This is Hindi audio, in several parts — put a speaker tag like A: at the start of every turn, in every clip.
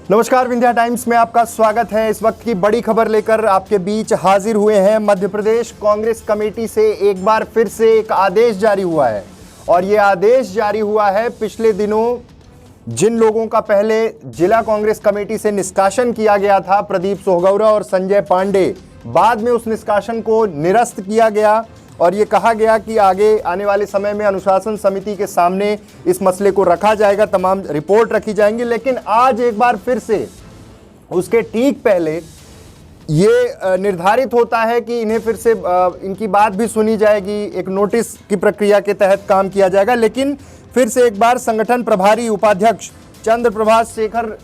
A: नमस्कार, विंध्या टाइम्स में आपका स्वागत है। इस वक्त की बड़ी खबर लेकर आपके बीच हाजिर हुए हैं। मध्य प्रदेश कांग्रेस कमेटी से एक बार फिर से एक आदेश जारी हुआ है और ये आदेश जारी हुआ है पिछले दिनों जिन लोगों का पहले जिला कांग्रेस कमेटी से निष्कासन किया गया था, प्रदीप सोहगौरा और संजय पांडे, बाद में उस निष्कासन को निरस्त किया गया और ये कहा गया कि आगे आने वाले समय में अनुशासन समिति के सामने इस मसले को रखा जाएगा, तमाम रिपोर्ट रखी जाएंगी। लेकिन आज एक बार फिर से उसके ठीक पहले ये निर्धारित होता है कि इन्हें फिर से इनकी बात भी सुनी जाएगी, एक नोटिस की प्रक्रिया के तहत काम किया जाएगा। लेकिन फिर से एक बार संगठन प्रभारी उपाध्यक्ष चंद्र प्रभाष शेखर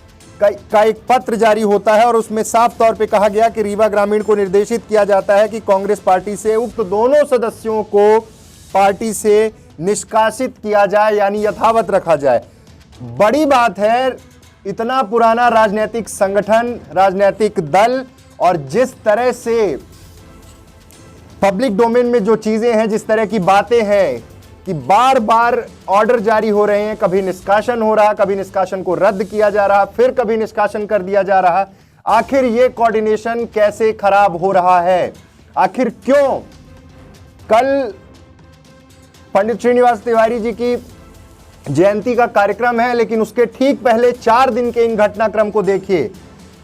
A: का एक पत्र जारी होता है और उसमें साफ तौर पे कहा गया कि रीवा ग्रामीण को निर्देशित किया जाता है कि कांग्रेस पार्टी से उक्त दोनों सदस्यों को पार्टी से निष्कासित किया जाए, यानी यथावत रखा जाए। बड़ी बात है, इतना पुराना राजनीतिक संगठन, राजनीतिक दल, और जिस तरह से पब्लिक डोमेन में जो चीजें हैं, जिस तरह की बातें हैं कि बार बार ऑर्डर जारी हो रहे हैं, कभी निष्कासन हो रहा, कभी निष्कासन को रद्द किया जा रहा, फिर कभी निष्कासन कर दिया जा रहा। आखिर ये कोऑर्डिनेशन कैसे खराब हो रहा है? आखिर क्यों? कल पंडित श्रीनिवास तिवारी जी की जयंती का कार्यक्रम है, लेकिन उसके ठीक पहले 4 दिन के इन घटनाक्रम को देखिए।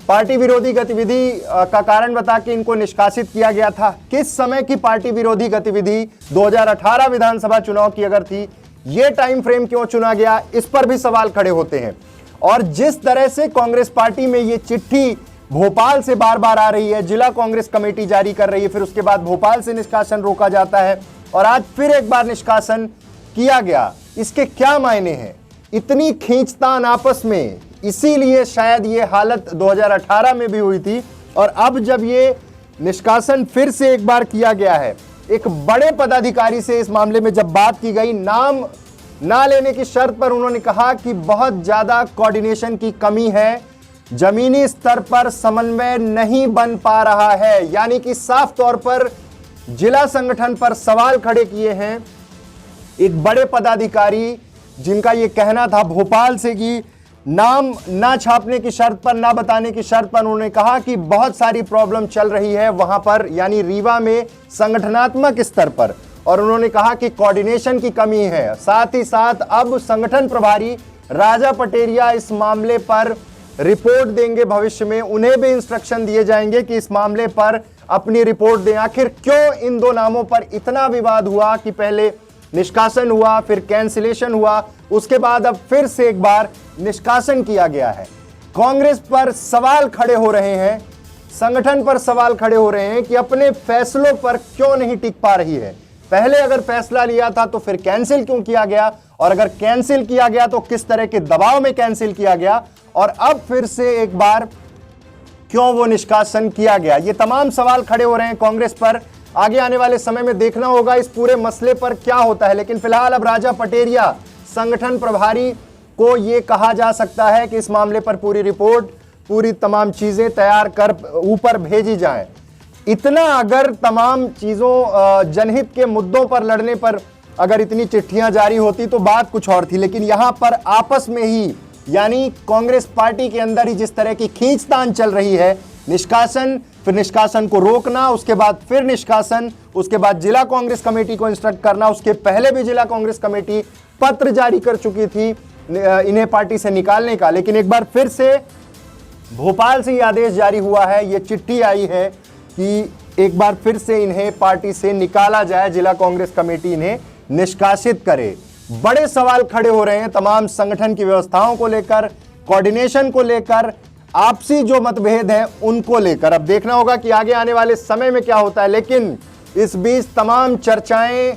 A: पार्टी विरोधी गतिविधि का कारण बता के इनको निष्कासित किया गया था। किस समय की पार्टी विरोधी गतिविधि? 2018 विधानसभा चुनाव की अगर थी, ये टाइम फ्रेम क्यों चुना गया? इस पर भी सवाल खड़े होते हैं। और जिस तरह से कांग्रेस पार्टी में ये चिट्ठी भोपाल से बार बार आ रही है, जिला कांग्रेस कमेटी जारी कर रही है, फिर उसके बाद भोपाल से निष्कासन रोका जाता है और आज फिर एक बार निष्कासन किया गया। इसके क्या मायने हैं? इतनी खींचतान आपस में, इसीलिए शायद ये हालत 2018 में भी हुई थी। और अब जब ये निष्कासन फिर से एक बार किया गया है, एक बड़े पदाधिकारी से इस मामले में जब बात की गई, नाम ना लेने की शर्त पर उन्होंने कहा कि बहुत ज्यादा कोऑर्डिनेशन की कमी है, जमीनी स्तर पर समन्वय नहीं बन पा रहा है। यानी कि साफ तौर पर जिला संगठन पर सवाल खड़े किए हैं एक बड़े पदाधिकारी, जिनका ये कहना था भोपाल से कि नाम ना छापने की शर्त पर, ना बताने की शर्त पर उन्होंने कहा कि बहुत सारी प्रॉब्लम चल रही है वहां पर, यानी रीवा में संगठनात्मक स्तर पर, और उन्होंने कहा कि कोऑर्डिनेशन की कमी है। साथ ही साथ अब संगठन प्रभारी राजा पटेरिया इस मामले पर रिपोर्ट देंगे भविष्य में, उन्हें भी इंस्ट्रक्शन दिए जाएंगे कि इस मामले पर अपनी रिपोर्ट दें। आखिर क्यों इन दो नामों पर इतना विवाद हुआ कि पहले निष्कासन हुआ, फिर कैंसिलेशन हुआ, उसके बाद अब फिर से एक बार निष्कासन किया गया है? कांग्रेस पर सवाल खड़े हो रहे हैं, संगठन पर सवाल खड़े हो रहे हैं कि अपने फैसलों पर क्यों नहीं टिक पा रही है। पहले अगर फैसला लिया था तो फिर कैंसिल क्यों किया गया, और अगर कैंसिल किया गया तो किस तरह के दबाव में कैंसिल किया गया, और अब फिर से एक बार क्यों वो निष्कासन किया गया? ये तमाम सवाल खड़े हो रहे हैं कांग्रेस पर। आगे आने वाले समय में देखना होगा इस पूरे मसले पर क्या होता है। लेकिन फिलहाल अब राजा पटेरिया संगठन प्रभारी को ये कहा जा सकता है कि इस मामले पर पूरी रिपोर्ट, पूरी तमाम चीजें तैयार कर ऊपर भेजी जाएं। इतना अगर तमाम चीजों, जनहित के मुद्दों पर लड़ने पर अगर इतनी चिट्ठियां जारी होती तो बात कुछ और थी। लेकिन यहां पर आपस में ही, यानी कांग्रेस पार्टी के अंदर ही जिस तरह की खींचतान चल रही है, निष्कासन, फिर निष्कासन को रोकना, उसके बाद फिर निष्कासन, उसके बाद जिला कांग्रेस कमेटी को इंस्ट्रक्ट करना, उसके पहले भी जिला कांग्रेस कमेटी पत्र जारी कर चुकी थी इन्हें पार्टी से निकालने का। लेकिन एक बार फिर से भोपाल से यह आदेश जारी हुआ है, ये चिट्ठी आई है कि एक बार फिर से इन्हें पार्टी से निकाला जाए, जिला कांग्रेस कमेटी इन्हें निष्कासित करे। बड़े सवाल खड़े हो रहे हैं तमाम संगठन की व्यवस्थाओं को लेकर, कोऑर्डिनेशन को लेकर, आपसी जो मतभेद हैं उनको लेकर। अब देखना होगा कि आगे आने वाले समय में क्या होता है। लेकिन इस बीच तमाम चर्चाएं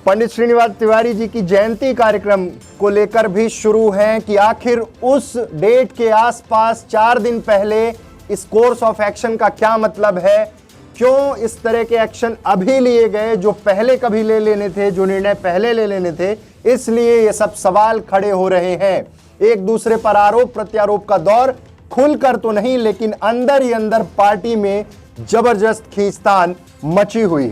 A: पंडित श्रीनिवास तिवारी जी की जयंती कार्यक्रम को लेकर भी शुरू हैं कि आखिर उस डेट के आसपास 4 दिन पहले इस कोर्स ऑफ एक्शन का क्या मतलब है, क्यों इस तरह के एक्शन अभी लिए गए जो पहले कभी ले लेने थे, जो निर्णय पहले ले लेने थे। इसलिए ये सब सवाल खड़े हो रहे हैं। एक दूसरे पर आरोप प्रत्यारोप का दौर खुलकर तो नहीं, लेकिन अंदर ही अंदर पार्टी में जबरदस्त खींचतान मची हुई है।